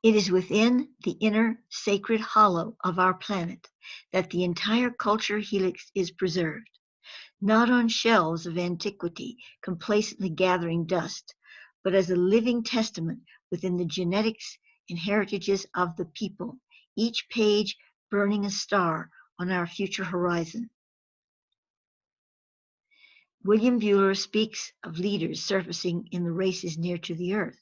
It is within the inner sacred hollow of our planet that the entire culture helix is preserved, not on shelves of antiquity complacently gathering dust, but as a living testament within the genetics and heritages of the people, each page burning a star on our future horizon. William Bueller speaks of leaders surfacing in the races near to the Earth.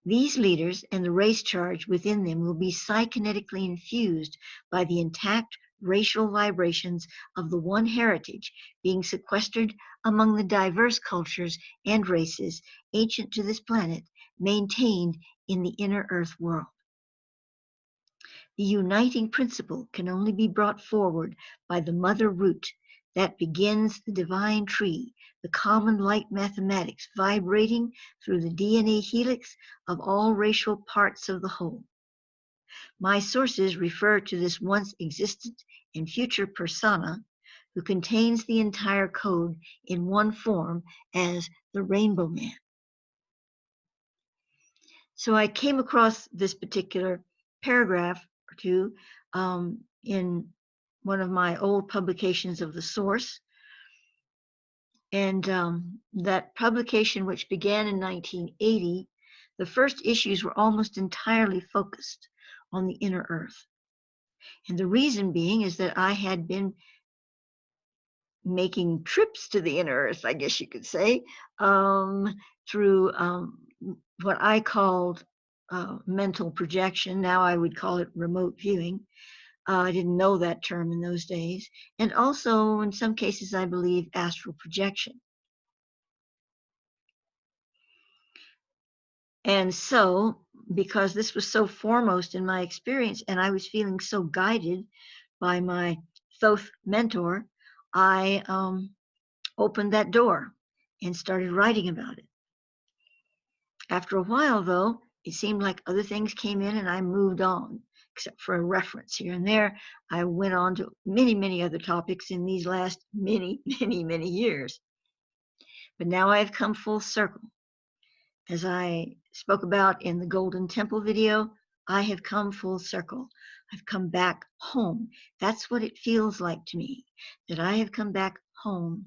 These leaders and the race charge within them will be psychonetically infused by the intact racial vibrations of the one heritage being sequestered among the diverse cultures and races ancient to this planet, maintained in the inner Earth world. The uniting principle can only be brought forward by the mother root that begins the divine tree, the common light mathematics vibrating through the DNA helix of all racial parts of the whole. My sources refer to this once existent and future persona who contains the entire code in one form as the Rainbow Man. So I came across this particular paragraph or two in one of my old publications of the source. And that publication, which began in 1980, the first issues were almost entirely focused on the inner Earth. And the reason being is that I had been making trips to the inner Earth, I guess you could say, through what I called mental projection. Now I would call it remote viewing. I didn't know that term in those days. And also, in some cases, I believe astral projection. And so, because this was so foremost in my experience, and I was feeling so guided by my Thoth mentor, I opened that door and started writing about it. After a while, though, it seemed like other things came in and I moved on, except for a reference here and there. I went on to many, many other topics in these last many, many, many years. But now I have come full circle. As I spoke about in the Golden Temple video, I have come full circle. I've come back home. That's what it feels like to me, that I have come back home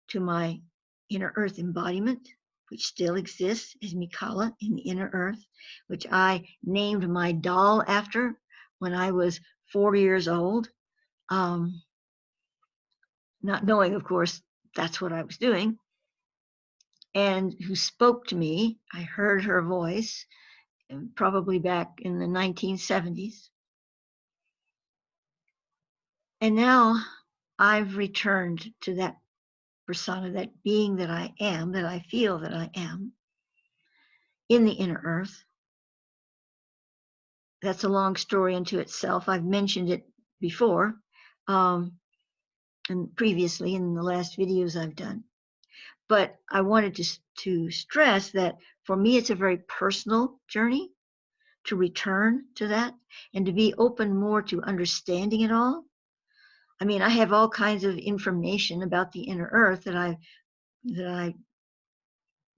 to my inner Earth embodiment, which still exists as Mikala in the inner Earth, which I named my doll after when I was 4 years old, not knowing, of course, that's what I was doing, and who spoke to me. I heard her voice probably back in the 1970s. And now I've returned to that persona, that being that I am, that I feel that I am in the inner Earth. That's a long story unto itself. I've mentioned it before and previously in the last videos I've done. But I wanted to stress that for me, it's a very personal journey to return to that and to be open more to understanding it all. I mean, I have all kinds of information about the inner Earth that I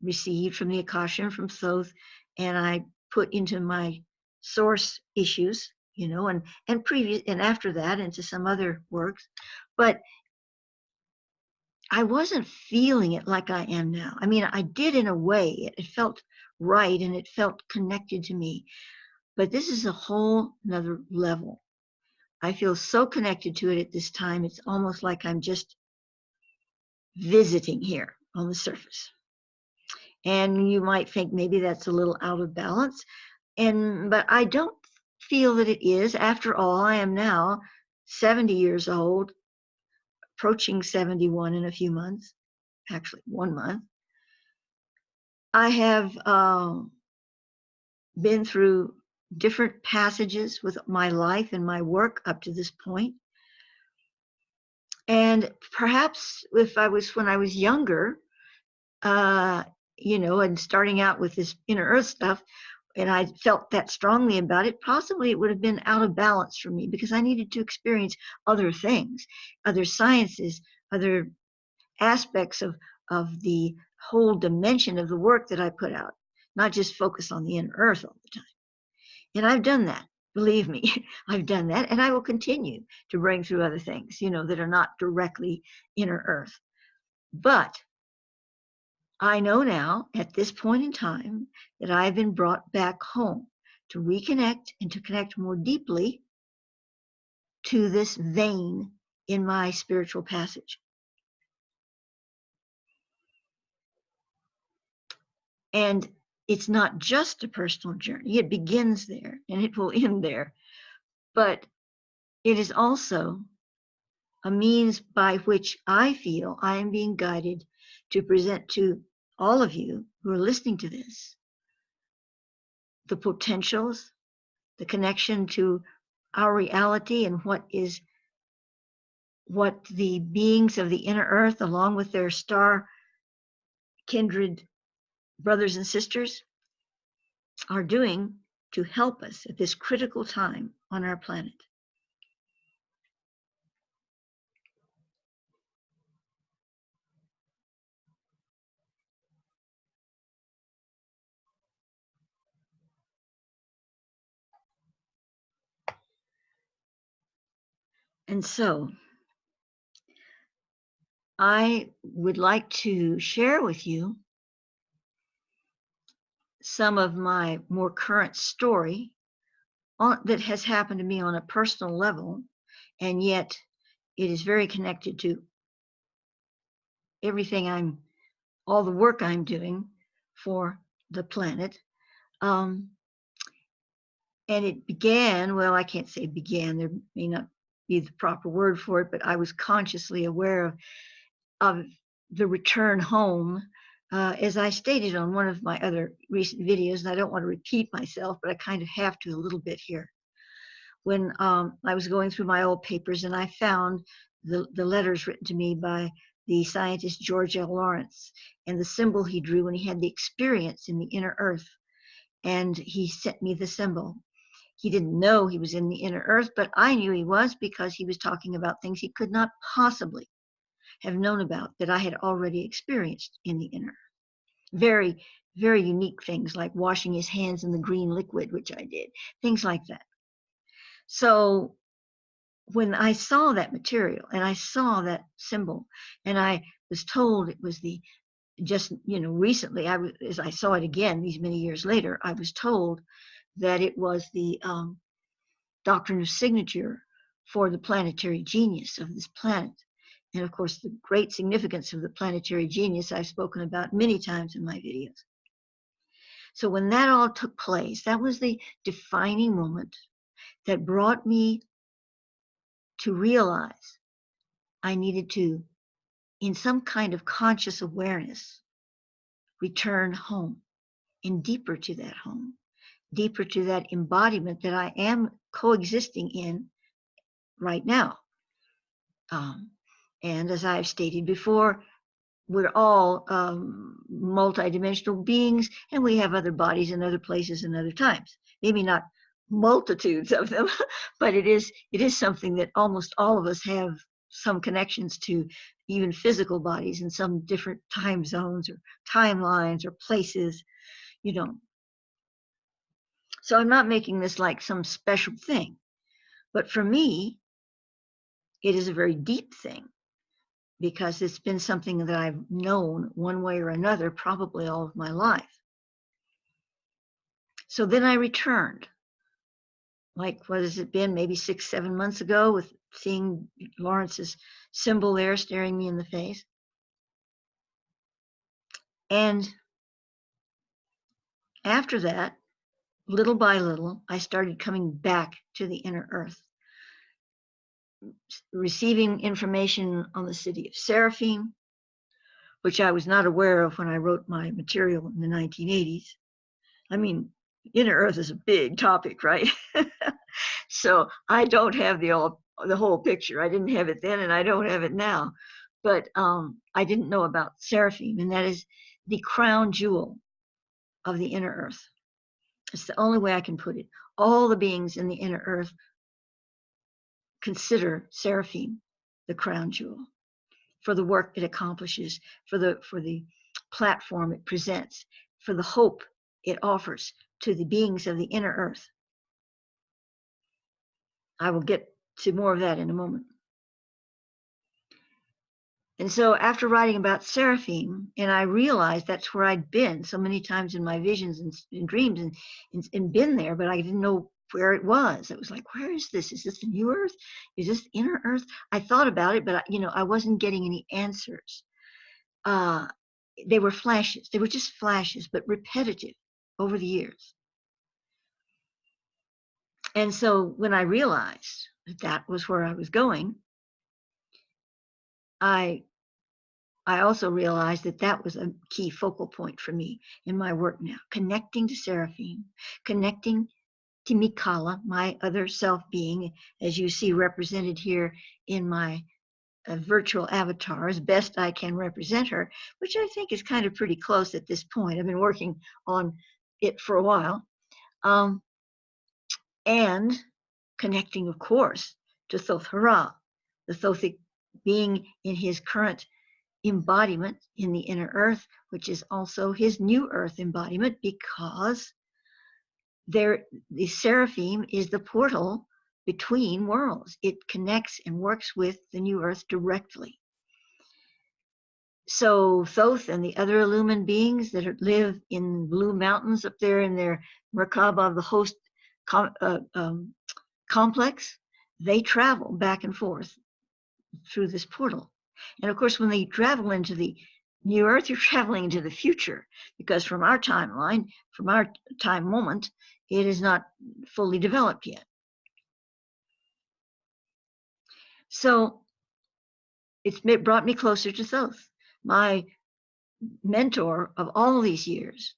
received from the Akasha and from Thoth, and I put into my source issues, you know, and previous and after that into some other works. But I wasn't feeling it like I am now. I mean, I did in a way. It felt right and it felt connected to me. But this is a whole nother level. I feel so connected to it at this time. It's almost like I'm just visiting here on the surface. And you might think maybe that's a little out of balance. But I don't feel that it is. After all, I am now 70 years old, approaching 71 in a few months, actually 1 month. I have been through different passages with my life and my work up to this point. And perhaps when I was younger, you know, and starting out with this inner Earth stuff, and I felt that strongly about it, possibly it would have been out of balance for me because I needed to experience other things, other sciences, other aspects of the whole dimension of the work that I put out. not just focus on the inner earth all the time. And I've done that. Believe me, I've done that, and I will continue to bring through other things, that are not directly inner earth. But I know now, at this point in time, that I've been brought back home to reconnect and to connect more deeply to this vein in my spiritual passage. And it's not just a personal journey. It begins there and it will end there. But it is also a means by which I feel I am being guided to present to all of you who are listening to this the potentials, the connection to our reality and what the beings of the inner earth, along with their star kindred brothers and sisters, are doing to help us at this critical time on our planet. And so I would like to share with you some of my more current story that has happened to me on a personal level, and yet it is very connected to everything all the work I'm doing for the planet. And it began, well, I can't say began, there may not be the proper word for it, but I was consciously aware of the return home, as I stated on one of my other recent videos, and I don't want to repeat myself, but I kind of have to a little bit here. When I was going through my old papers and I found the letters written to me by the scientist George L. Lawrence and the symbol he drew when he had the experience in the inner earth, and he sent me the symbol. He didn't know he was in the inner earth, but I knew he was because he was talking about things he could not possibly have known about that I had already experienced in the inner earth. Very, very unique things like washing his hands in the green liquid, which I did, things like that. So when I saw that material and I saw that symbol, and I was told it was recently, as I saw it again these many years later, I was told that it was the doctrine of signature for the planetary genius of this planet. And of course, the great significance of the planetary genius I've spoken about many times in my videos. So when that all took place, that was the defining moment that brought me to realize I needed to, in some kind of conscious awareness, return home and deeper to that home, deeper to that embodiment that I am coexisting in right now. And as I've stated before, we're all multidimensional beings, and we have other bodies in other places and other times. Maybe not multitudes of them, but it is something that almost all of us have some connections to, even physical bodies in some different time zones or timelines or places, So I'm not making this like some special thing, but for me, it is a very deep thing because it's been something that I've known one way or another probably all of my life. So then I returned. Like, what has it been, maybe 6-7 months ago, with seeing Lawrence's symbol there staring me in the face. And after that, little by little, I started coming back to the inner earth, receiving information on the city of Seraphim, which I was not aware of when I wrote my material in the 1980s. I mean, inner earth is a big topic, right? So I don't have the whole picture. I didn't have it then, and I don't have it now. But I didn't know about Seraphim, and that is the crown jewel of the inner earth. It's the only way I can put it. All the beings in the inner earth consider Seraphim the crown jewel for the work it accomplishes, for the platform it presents, for the hope it offers to the beings of the inner earth. I will get to more of that in a moment. And so after writing about seraphim, and I realized that's where I'd been so many times in my visions and dreams and been there, but I didn't know where it was. It was like, where is this? Is this the new earth? Is this inner earth? I thought about it, but I wasn't getting any answers. They were flashes. They were just flashes, but repetitive over the years. And so when I realized that that was where I was going, I also realized that that was a key focal point for me in my work now, connecting to seraphim, connecting to Mikala, my other self being, as you see represented here in my virtual avatar, as best I can represent her, which I think is kind of pretty close at this point. I've been working on it for a while. And connecting, of course, to Thoth Hara, the Thothic being in his current embodiment in the inner earth, which is also his new earth embodiment, because the seraphim is the portal between worlds. It connects and works with the new earth directly. So Thoth and the other illumined beings that live in Blue Mountains up there in their Merkaba of the Host complex, they travel back and forth through this portal. And of course, when they travel into the new earth, you're traveling into the future, because from our timeline, from our time moment, it is not fully developed yet. So it brought me closer to Thoth, my mentor of all these years,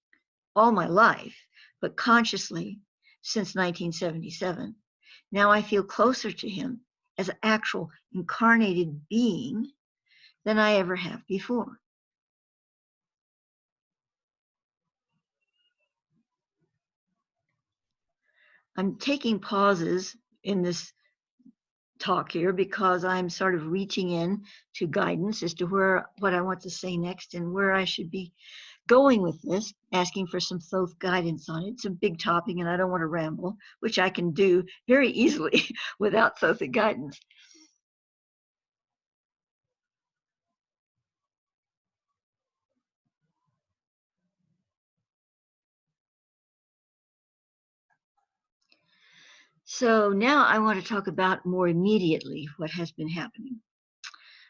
all my life, but consciously since 1977. Now I feel closer to him as an actual incarnated being than I ever have before. I'm taking pauses in this talk here because I'm sort of reaching in to guidance as to what I want to say next and where I should be going with this, asking for some Thoth guidance on it. It's a big topic and I don't want to ramble, which I can do very easily without Thothic guidance. So now I want to talk about more immediately what has been happening.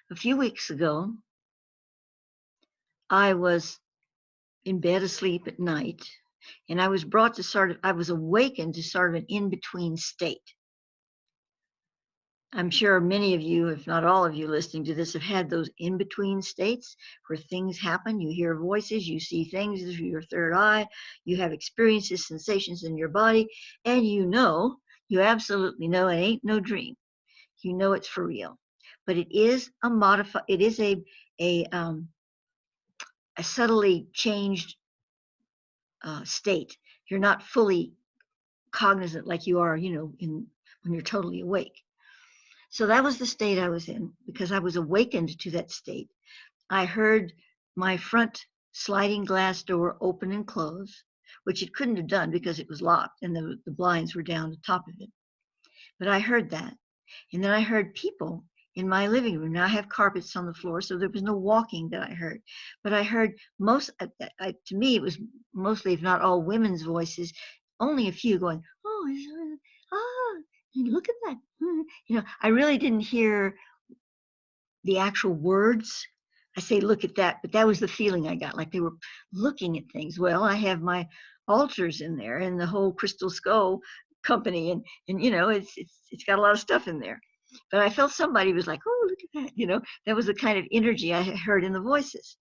A few weeks ago, I was in bed asleep at night, and I was awakened to sort of an in-between state. I'm sure many of you, if not all of you listening to this, have had those in-between states where things happen. You hear voices, you see things through your third eye, you have experiences, sensations in your body, and you absolutely know it ain't no dream. You know it's for real. But it is a subtly changed state. You're not fully cognizant like you are, when you're totally awake. So that was the state I was in, because I was awakened to that state. I heard my front sliding glass door open and close, which it couldn't have done because it was locked and the blinds were down the top of it. But I heard that. And then I heard people in my living room. Now I have carpets on the floor, so there was no walking that I heard. But I heard to me, it was mostly, if not all, women's voices, only a few going, look at that. I really didn't hear the actual words. I say, look at that, but that was the feeling I got, like they were looking at things. Well, I have my altars in there and the whole Crystal Skull company, and it's got a lot of stuff in there. But I felt somebody was like, oh, look at that. That was the kind of energy I heard in the voices.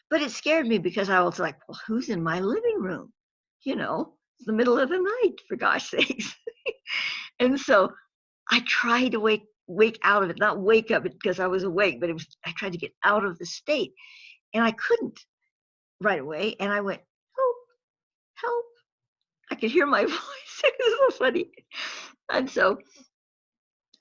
But it scared me because I was like, well, who's in my living room? It's the middle of the night, for gosh sakes. And so I tried to wake out of it, not wake up because I was awake, but I tried to get out of the state, and I couldn't right away. And I went, help, help. I could hear my voice. It was so funny. And so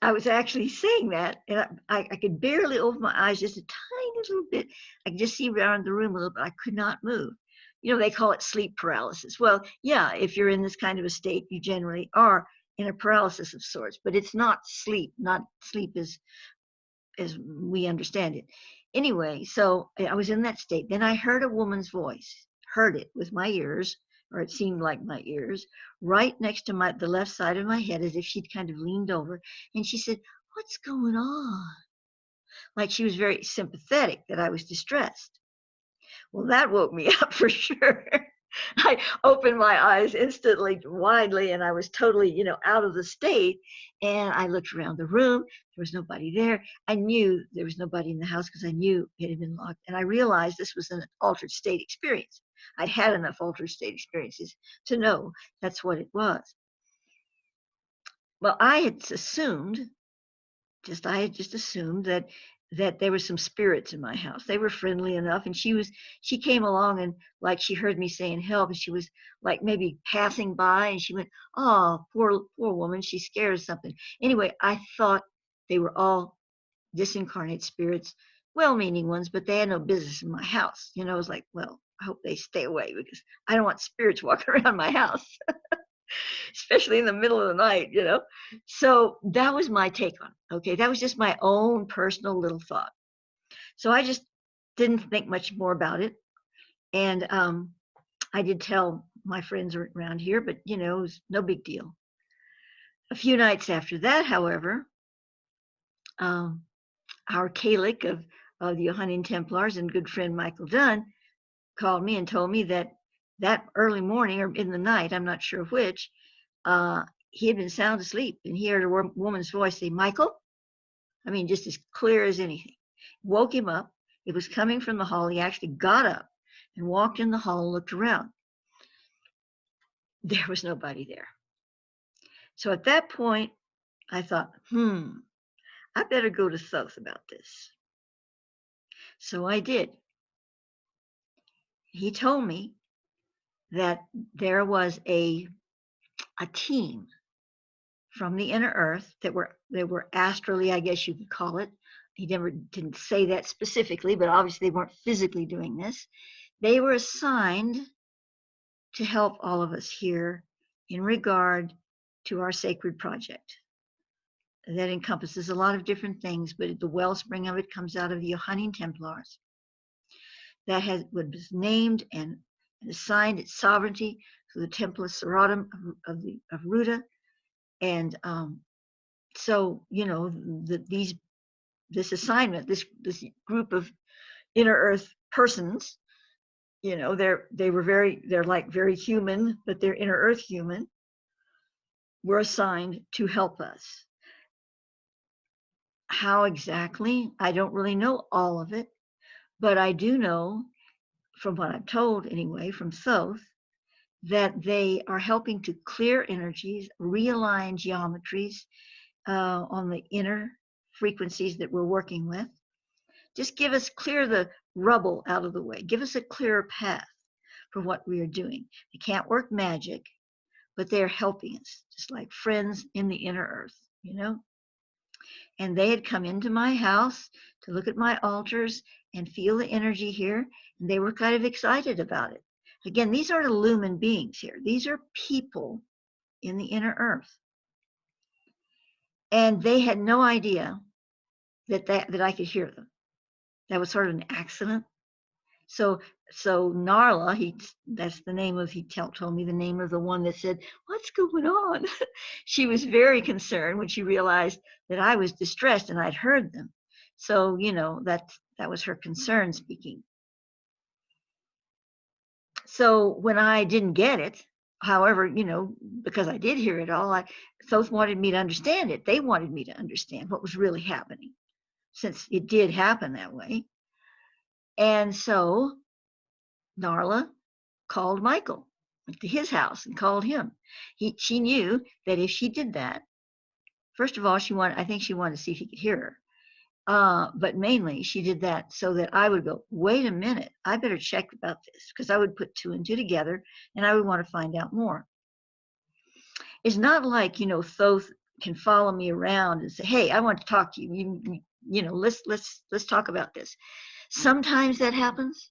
I was actually saying that, and I could barely open my eyes, just a tiny little bit. I could just see around the room a little bit. I could not move. You know, they call it sleep paralysis. Well, yeah, if you're in this kind of a state, you generally are in a paralysis of sorts, but it's not sleep, not sleep as we understand it. Anyway, so I was in that state. Then I heard a woman's voice, heard it with my ears, or it seemed like my ears, right next to the left side of my head, as if she'd kind of leaned over, and she said, "What's going on?" Like she was very sympathetic that I was distressed. Well, that woke me up for sure. I opened my eyes instantly widely, and I was totally, out of the state. And I looked around the room. There was nobody there. I knew there was nobody in the house because I knew it had been locked. And I realized this was an altered state experience. I'd had enough altered state experiences to know that's what it was. Well, I had just assumed that there was some spirits in my house. They were friendly enough, and she came along, and like she heard me saying help, and she was like maybe passing by, and she went, "Oh, poor woman, she's scared of something." Anyway, I thought they were all disincarnate spirits, well-meaning ones, but they had no business in my house. I was like, well, I hope they stay away because I don't want spirits walking around my house. Especially in the middle of the night. So that was my take on it. Okay, that was just my own personal little thought. So I just didn't think much more about it. And I did tell my friends around here, but it was no big deal. A few nights after that, however, our Kalik of the Johannine Templars and good friend Michael Dunn called me and told me that early morning or in the night, I'm not sure which, he had been sound asleep, and he heard a woman's voice say, "Michael." I mean, just as clear as anything. Woke him up. It was coming from the hall. He actually got up and walked in the hall and looked around. There was nobody there. So at that point, I thought, I better go to Thoth about this. So I did. He told me that there was a team from the inner earth that were astrally, I guess you could call it. He didn't say that specifically, but obviously they weren't physically doing this. They were assigned to help all of us here in regard to our sacred project. That encompasses a lot of different things, but the wellspring of it comes out of the Johannine Templars. That was named and assigned its sovereignty to the Templis Seratum of Ruta. And so, this assignment, this group of inner earth persons, they're like very human, but they're inner earth human, were assigned to help us. How exactly? I don't really know all of it, but I do know, from what I'm told anyway, from Thoth, that they are helping to clear energies, realign geometries on the inner frequencies that we're working with. Just clear the rubble out of the way. Give us a clearer path for what we are doing. They can't work magic, but they're helping us, just like friends in the inner earth. And they had come into my house to look at my altars and feel the energy here, and they were kind of excited about it. Again, these aren't illumined beings here. These are people in the inner earth. And they had no idea that I could hear them. That was sort of an accident. So Narla, that's the name of, he told me the name of the one that said, "What's going on?" She was very concerned when she realized that I was distressed and I'd heard them. So, that was her concern speaking. So when I didn't get it, however, because I did hear it all, Thoth wanted me to understand it. They wanted me to understand what was really happening, since it did happen that way. And so Narla called Michael, went to his house and called him. She knew that if she did that, first of all, I think she wanted to see if he could hear her. But mainly she did that so that I would go, wait a minute, I better check about this, because I would put two and two together and I would want to find out more. It's not like, Thoth can follow me around and say, "Hey, I want to talk to you. You know, let's talk about this." Sometimes that happens,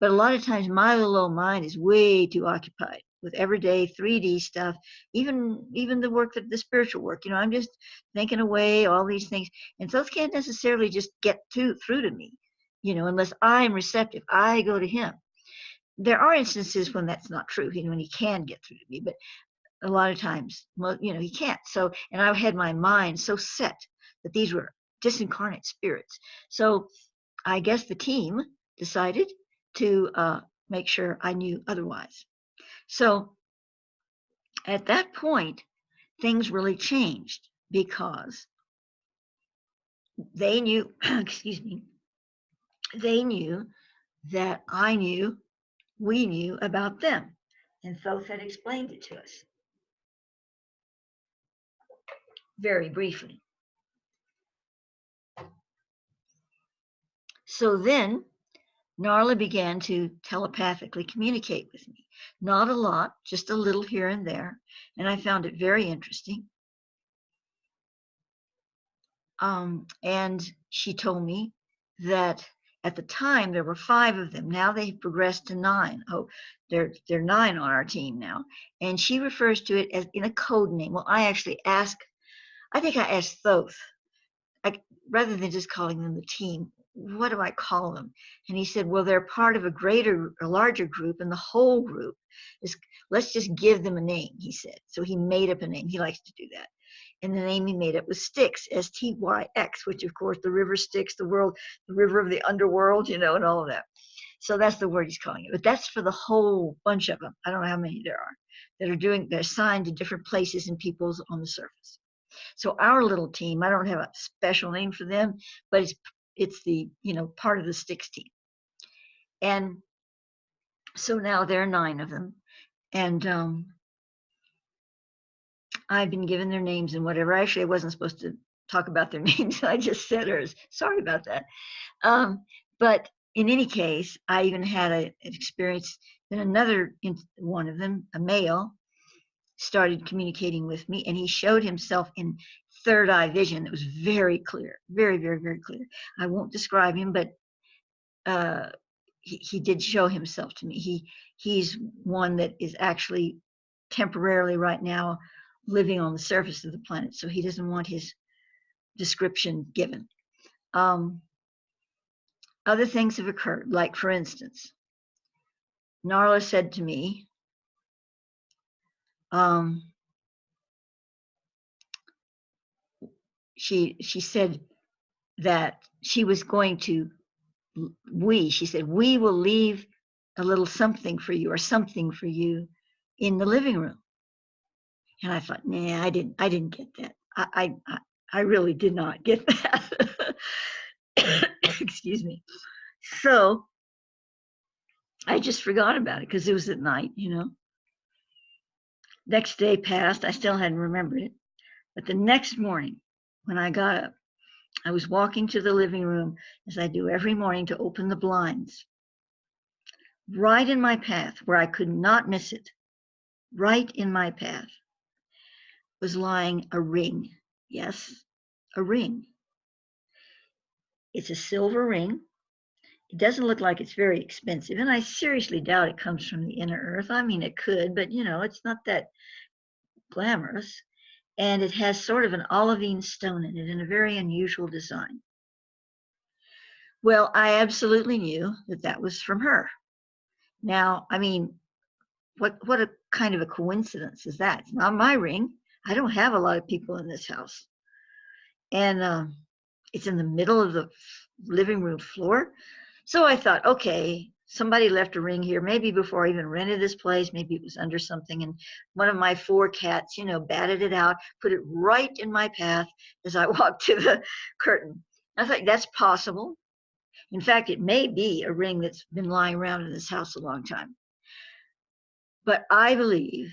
but a lot of times my little old mind is way too occupied with everyday 3D stuff, even the work that the spiritual work. You know, I'm just thinking away all these things, and those can't necessarily just get through to me. You know, unless I'm receptive, I go to him. There are instances when that's not true. You know, when he can get through to me, but a lot of times, you know, he can't. So, and I had my mind so set that these were disincarnate spirits. So I guess the team decided to make sure I knew otherwise. So at that point, things really changed because they knew, excuse me, they knew that I knew, we knew about them. And Thoth had explained it to us very briefly. So then Narla began to telepathically communicate with me. Not a lot, just a little here and there. And I found it very interesting. And she told me that at the time there were 5 of them. Now they've progressed to 9. Oh, they're 9 on our team now. And she refers to it as in a code name. Well, I think I asked Thoth, rather than just calling them the team, what do I call them? And he said, well, they're part of a larger group, and the whole group is, let's just give them a name, he said. So he made up a name. He likes to do that. And the name he made up was Styx, S-T-Y-X, which of course the river Styx, the river of the underworld, you know, and all of that. So that's the word he's calling it. But that's for the whole bunch of them. I don't know how many there are they're assigned to different places and peoples on the surface. So our little team, I don't have a special name for them, but it's the, you know, part of the Styx team. And so now there are 9 of them. And I've been given their names and whatever. Actually, I wasn't supposed to talk about their names. I just said hers. Sorry about that. But in any case, I even had an experience. Then another one of them, a male, started communicating with me, and he showed himself in third eye vision. It was very clear, very, very, very clear. I won't describe him, but he did show himself to me. He's one that is actually temporarily right now living on the surface of the planet, so he doesn't want his description given. Other things have occurred, like for instance, Narla said to me, she said that she was going to, she said, we will leave a little something for you or something for you in the living room. And I thought, nah, I didn't get that. I really did not get that. Excuse me. So I just forgot about it because it was at night, you know. Next day passed, I still hadn't remembered it. But the next morning, when I got up, I was walking to the living room, as I do every morning, to open the blinds. Right in my path, where I could not miss it, right in my path, was lying a ring. Yes, a ring. It's a silver ring. It doesn't look like it's very expensive, and I seriously doubt it comes from the inner earth. I mean, it could, but you know, it's not that glamorous. And it has sort of an olivine stone in it in a very unusual design. Well, I absolutely knew that that was from her. Now, I mean, what a kind of a coincidence is that? It's not my ring. I don't have a lot of people in this house. And it's in the middle of the living room floor. So I thought, okay, somebody left a ring here, maybe before I even rented this place, maybe it was under something, and one of my 4 cats, you know, batted it out, put it right in my path as I walked to the curtain. I thought, that's possible. In fact, it may be a ring that's been lying around in this house a long time. But I believe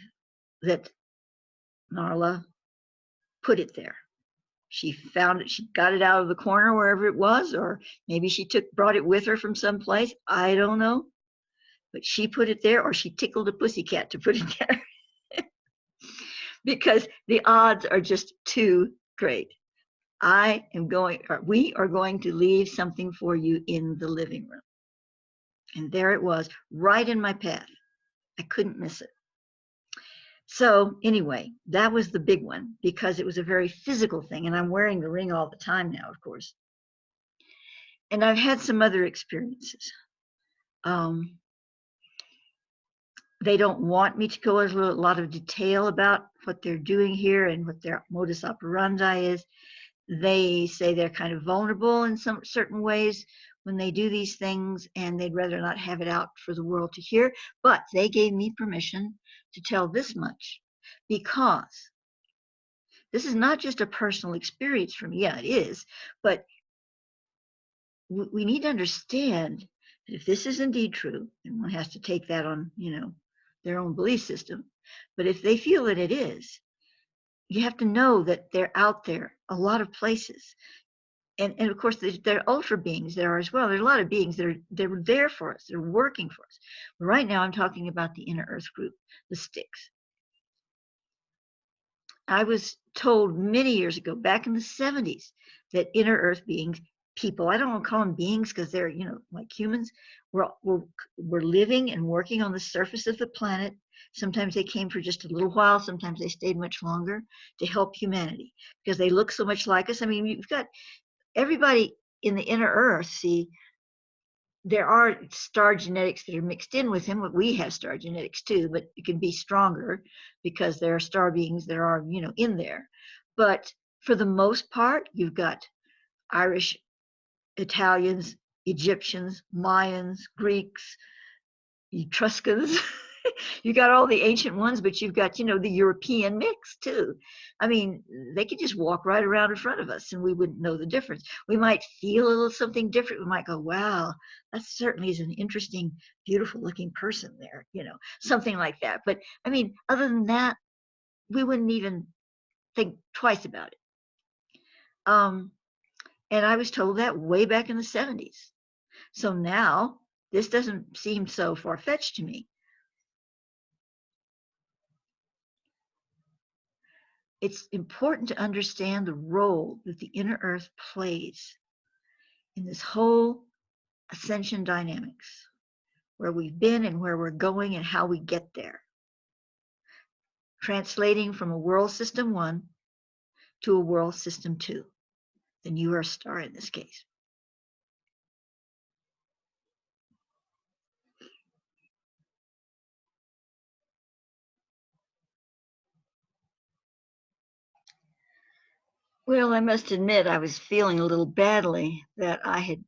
that Narla put it there. She found it, she got it out of the corner wherever it was, or maybe she brought it with her from someplace. I don't know. But she put it there, or she tickled a pussycat to put it there. because the odds are just too great. We are going to leave something for you in the living room. And there it was, right in my path. I couldn't miss it. So anyway, that was the big one because it was a very physical thing. And I'm wearing the ring all the time now, of course. And I've had some other experiences. They don't want me to go into a lot of detail about what they're doing here and what their modus operandi is. They say they're kind of vulnerable in some certain ways when they do these things, and they'd rather not have it out for the world to hear. But they gave me permission to tell this much because this is not just a personal experience for me. Yeah, it is, but we need to understand that if this is indeed true, and one has to take that on, their own belief system, but if they feel that it is, you have to know that they're out there a lot of places. And of course, there are ultra beings there as well. There's a lot of beings that they're there for us. They're working for us. But right now, I'm talking about the inner Earth group, the sticks. I was told many years ago, back in the 70s, that inner Earth beings, people, I don't want to call them beings because they're, like humans, were living and working on the surface of the planet. Sometimes they came for just a little while. Sometimes they stayed much longer to help humanity because they look so much like us. I mean, you've got everybody in the inner Earth. See, there are star genetics that are mixed in with him. We have star genetics too, but it can be stronger because there are star beings that are, in there. But for the most part, you've got Irish, Italians, Egyptians, Mayans, Greeks, Etruscans. You got all the ancient ones, but you've got, the European mix too. I mean, they could just walk right around in front of us and we wouldn't know the difference. We might feel a little something different. We might go, wow, that certainly is an interesting, beautiful looking person there, something like that. But I mean, other than that, we wouldn't even think twice about it. And I was told that way back in the 70s. So now this doesn't seem so far-fetched to me. It's important to understand the role that the inner Earth plays in this whole ascension dynamics, where we've been and where we're going and how we get there. Translating from a world system 1 to a world system 2. Then you are a star in this case. Well, I must admit I was feeling a little badly that I had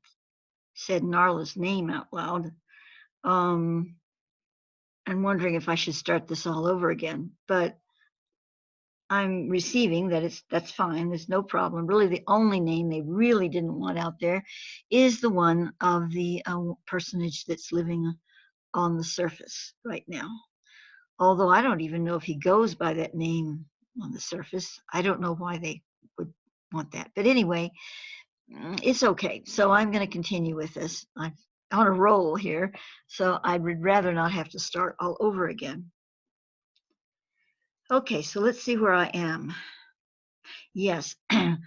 said Narla's name out loud. I'm wondering if I should start this all over again, but I'm receiving that that's fine. There's no problem. Really, the only name they really didn't want out there is the one of the personage that's living on the surface right now. Although I don't even know if he goes by that name on the surface. I don't know why they would want that. But anyway, it's okay. So I'm going to continue with this. I'm on a roll here, so I would rather not have to start all over again. Okay, so let's see where I am. Yes, I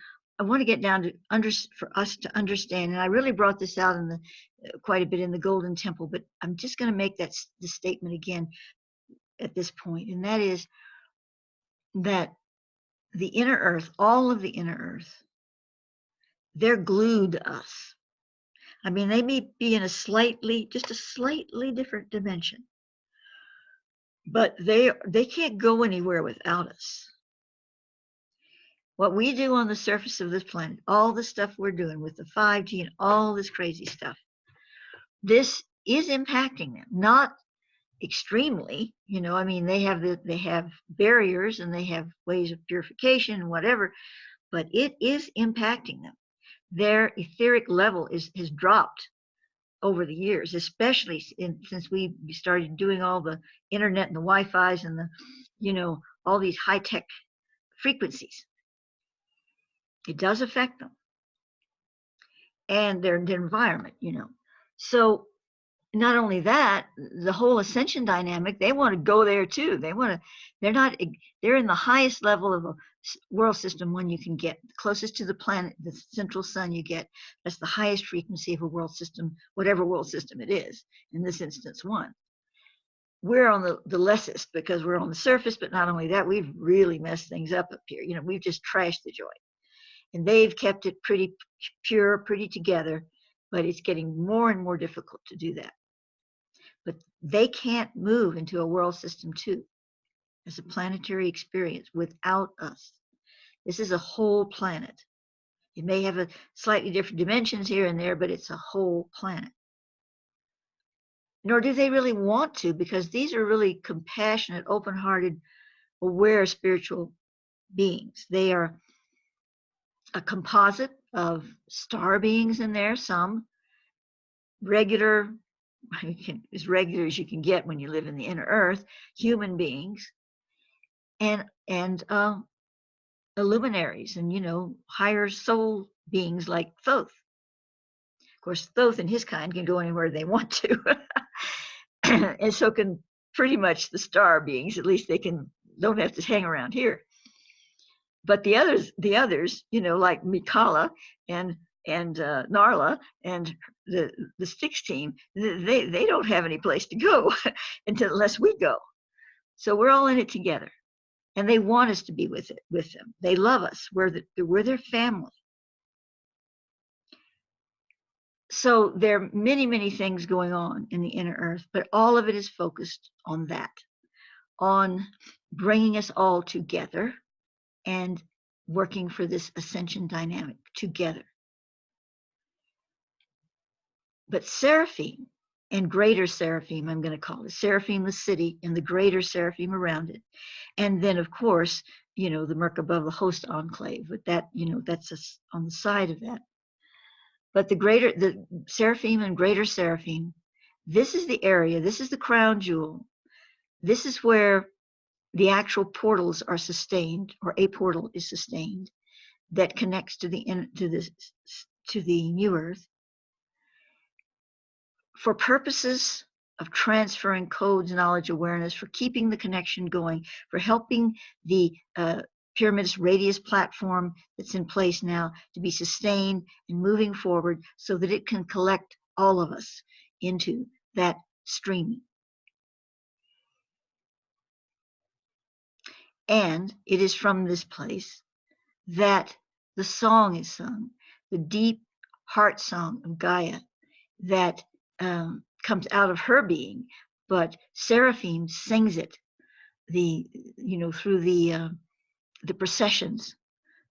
want to get down to for us to understand, and I really brought this out in the quite a bit in the Golden Temple, but I'm just going to make the statement again at this point, and that is that the inner Earth, all of the inner Earth, they're glued to us. I mean, they may be in just a slightly different dimension, but they can't go anywhere without us. What we do on the surface of this planet, all the stuff we're doing with the 5G and all this crazy stuff, this is impacting them. Not extremely, I mean, they have barriers and they have ways of purification and whatever, but it is impacting them. Their etheric level has dropped over the years, especially since we started doing all the internet and the Wi-Fi's and the, all these high-tech frequencies. It does affect them and their environment, So not only that, the whole ascension dynamic, they want to go there too. They're in the highest level of a world system one you can get, closest to the planet, the central sun you get. That's the highest frequency of a world system, whatever world system it is, in this instance, one. We're on the lessest because we're on the surface, but not only that, we've really messed things up here. We've just trashed the joint. And they've kept it pretty pure, pretty together, but it's getting more and more difficult to do that. But they can't move into a world system two as a planetary experience without us. This is a whole planet. It may have a slightly different dimensions here and there, but it's a whole planet. Nor do they really want to, because these are really compassionate, open-hearted, aware spiritual beings. They are a composite of star beings in there, some regular, as regular as you can get when you live in the inner earth, human beings, and illuminaries and higher soul beings like Thoth. Of course, Thoth and his kind can go anywhere they want to, and so can pretty much the star beings. At least they don't have to hang around here. But the others, like Mikala and Narla and the Styx team, they don't have any place to go unless we go. So we're all in it together, and they want us to be with them. They love us. We're their family. So there are many, many things going on in the inner earth, but all of it is focused on that, on bringing us all together and working for this ascension dynamic together. But Seraphim and Greater Seraphim, I'm going to call it Seraphim, the city, and the Greater Seraphim around it. And then, of course, the Merkabah, the host enclave, but that, that's on the side of that. But the Seraphim and Greater Seraphim, this is the area, this is the crown jewel. This is where the actual portals are sustained, or a portal is sustained, that connects to the new earth, for purposes of transferring codes, knowledge, awareness, for keeping the connection going, for helping the Pyramid's radius platform that's in place now to be sustained and moving forward so that it can collect all of us into that streaming. And it is from this place that the song is sung, the deep heart song of Gaia that comes out of her being, but Seraphim sings it through the processions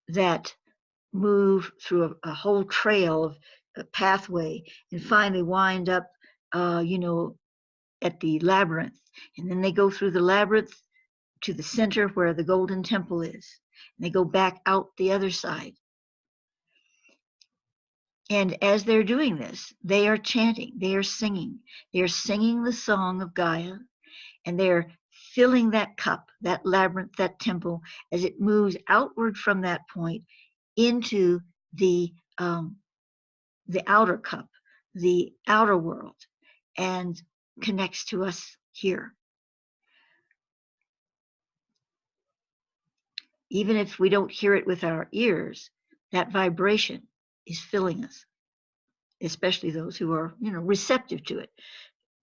that move through a whole trail of a pathway and finally wind up at the labyrinth, and then they go through the labyrinth to the center where the golden temple is, and they go back out the other side. And as they're doing this, they are chanting, they are singing the song of Gaia, and they're filling that cup, that labyrinth, that temple, as it moves outward from that point into the outer cup, the outer world, and connects to us here. Even if we don't hear it with our ears, that vibration is filling us, especially those who are, receptive to it.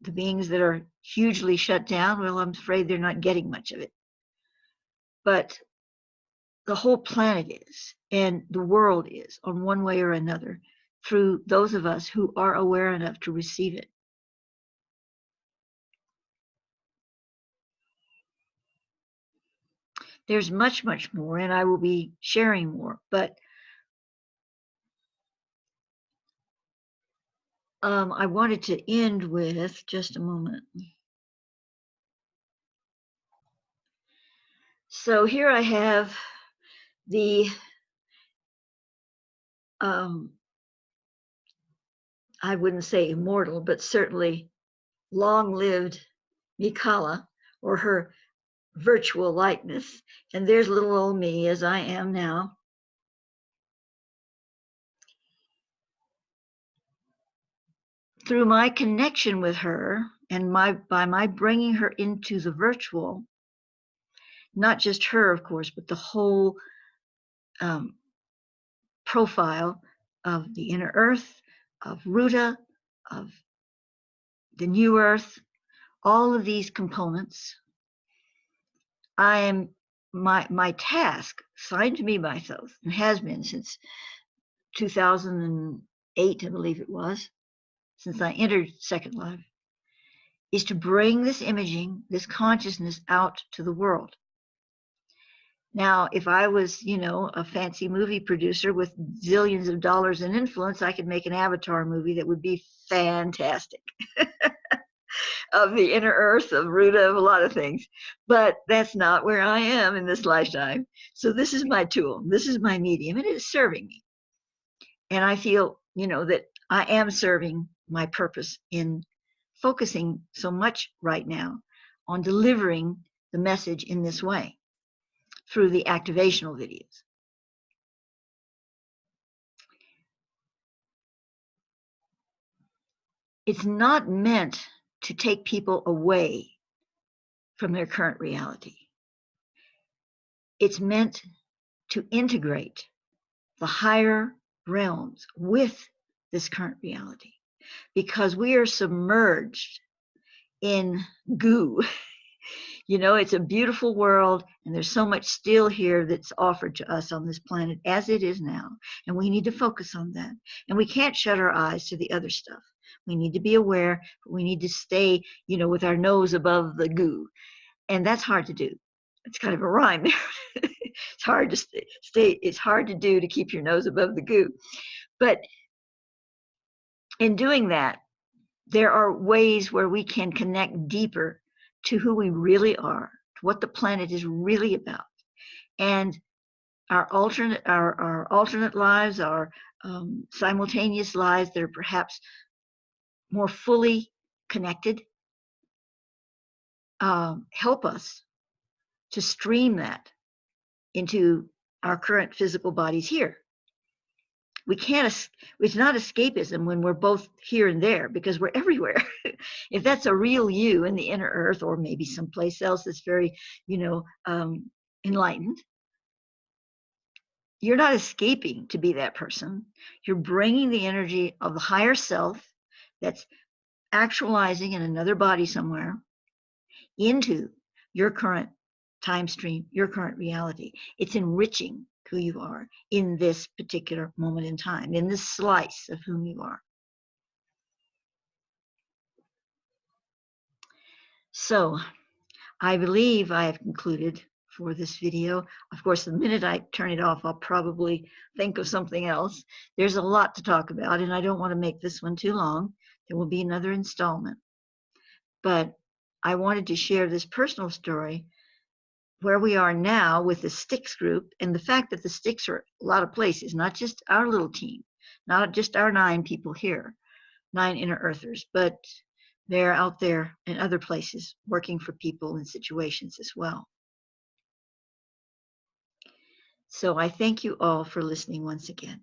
The beings that are hugely shut down, well, I'm afraid they're not getting much of it. But the whole planet is, and the world is, on one way or another, through those of us who are aware enough to receive it. There's much, much more, and I will be sharing more, but I wanted to end with just a moment. So here I have the I wouldn't say immortal, but certainly long-lived Mikala, or her virtual likeness. And there's little old me as I am now. through my connection with her and by my bringing her into the virtual, not just her, of course, but the whole profile of the inner earth, of Ruta, of the new earth, all of these components, I am my task assigned to me by Thoth, and has been since 2008, I believe it was, since I entered Second Life, is to bring this imaging, this consciousness out to the world. Now, if I was, a fancy movie producer with zillions of dollars in influence, I could make an Avatar movie that would be fantastic. Of the inner earth, of Ruta, of a lot of things. But that's not where I am in this lifetime. So this is my tool. This is my medium, and it is serving me. And I feel, that I am serving my purpose in focusing so much right now on delivering the message in this way through the activational videos. It's not meant to take people away from their current reality. It's meant to integrate the higher realms with this current reality, because we are submerged in goo. It's a beautiful world, and there's so much still here that's offered to us on this planet as it is now, and we need to focus on that. And we can't shut our eyes to the other stuff. We need to be aware, but we need to stay, with our nose above the goo. And that's hard to do. It's kind of a rhyme there. It's hard to stay. It's hard to do, to keep your nose above the goo. But in doing that, there are ways where we can connect deeper to who we really are, to what the planet is really about, and our alternate lives, our simultaneous lives that are perhaps more fully connected, help us to stream that into our current physical bodies here. We can't, it's not escapism when we're both here and there, because we're everywhere. If that's a real you in the inner earth, or maybe someplace else that's very, enlightened, you're not escaping to be that person. You're bringing the energy of the higher self that's actualizing in another body somewhere into your current time stream, your current reality. It's enriching who you are in this particular moment in time, in this slice of whom you are. So I believe I have concluded for this video. Of course, the minute I turn it off, I'll probably think of something else. There's a lot to talk about, and I don't want to make this one too long. There will be another installment. But I wanted to share this personal story where we are now with the Sticks group, and the fact that the Sticks are a lot of places, not just our little team, not just our 9 people here, 9 inner earthers, but they're out there in other places working for people in situations as well. So I thank you all for listening once again.